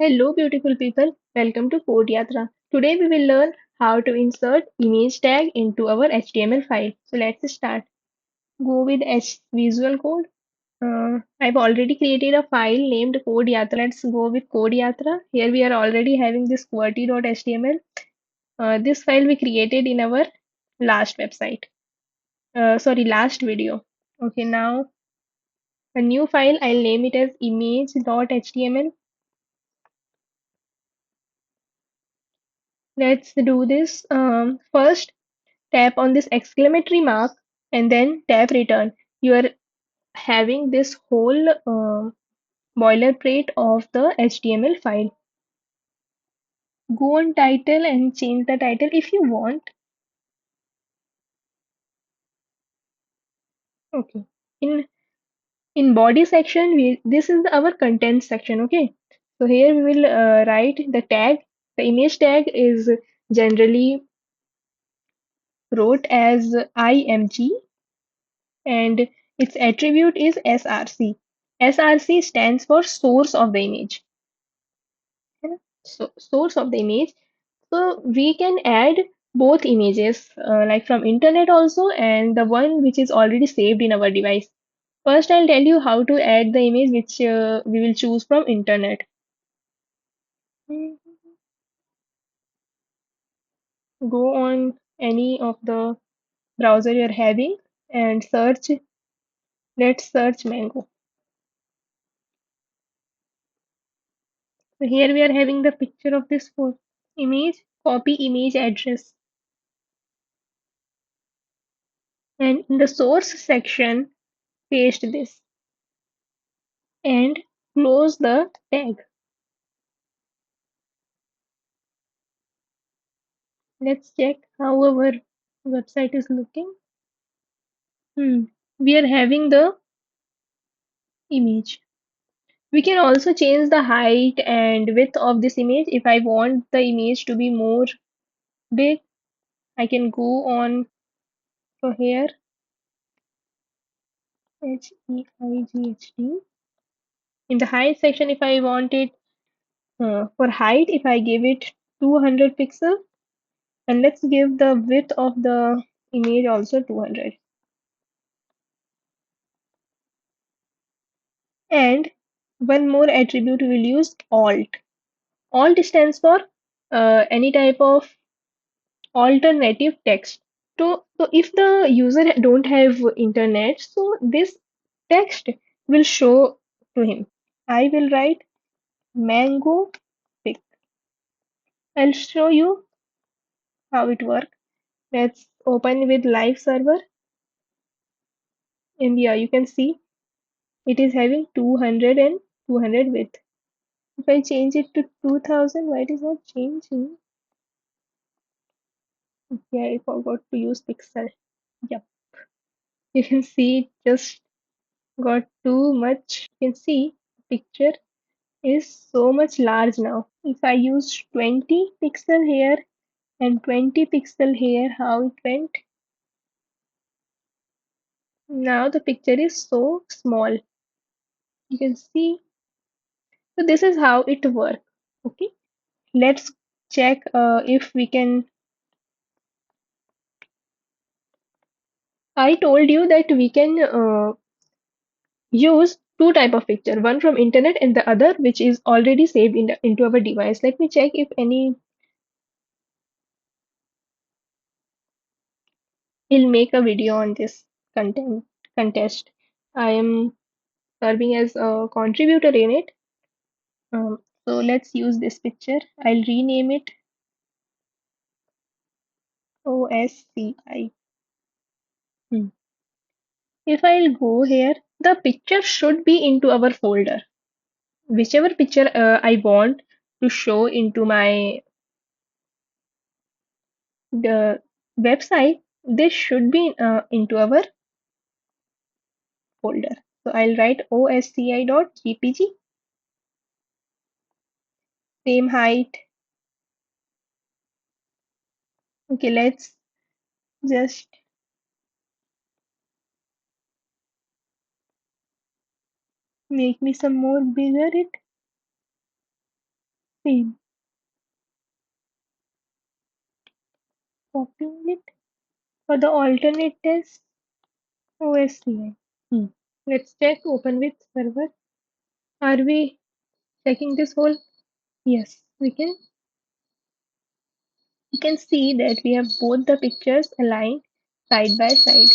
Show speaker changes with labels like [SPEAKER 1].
[SPEAKER 1] Hello, beautiful people. Welcome to Code Yatra. Today we will learn how to insert image tag into our HTML file. So let's start. Go with Visual Code. I've already created a file named Code Yatra. Let's go with Code Yatra. Here we are already having this QWERTY.html. This file we created in our last website. Last video. Okay, now a new file. I'll name it as image.html. Let's do this. First, tap on this exclamatory mark and then tap return. You are having this whole boilerplate of the HTML file. Go on title and change the title if you want. Okay. In in body section, this is our content section. Okay. So here we will write the tag. The image tag is generally wrote as img and its attribute is src. src stands for source of the image. है ना? So source of the image. So we can add both images like from internet also and the one which is already saved in our device. First, I'll tell you how to add the image which we will choose from internet. Mm, Go on any of the browser you're having and search. Let's search Mango. So here we are having the picture of this image. Copy image address and in the source section paste this and close the tag. Let's check how our website is looking. We are having the image. We can also change the height and width of this image. If I want the image to be more big, I can go on to here, HEIGHT. In the height section, if I want it for height, if I give it 200 pixel, and let's give the width of the image also 200. And one more attribute we will use alt. Alt stands for any type of alternative text. So if the user don't have internet, so this text will show to him. I will write mango pic. I'll show you how it works. Let's open with live server. And yeah, you can see it is having 200 and 200 width. If I change it to 2000, why it is not changing? Yeah, I forgot to use pixel. Yep. You can see it just got too much. You can see picture is so much large now. If I use 20 pixel here and 20 pixel here, how it went? Now the picture is so small. You can see. So this is how it works. Okay. Let's check if we can. I told you that we can use two type of picture, one from internet and the other which is already saved into our device. Let me check if any will make a video on this content contest. I am serving as a contributor in it. So let's use this picture. I'll rename it OSCI. Hmm. If I'll go here, the picture should be into our folder. Whichever picture I want to show into my the website, this should be into our folder. So I'll write osci.jpg, same height. Okay, let's just make me some more bigger it. Same. Copying it. For the alternate test, OSCI. Hmm. Let's check open with server. Are we checking this whole? Yes, we can see that we have both the pictures aligned side by side.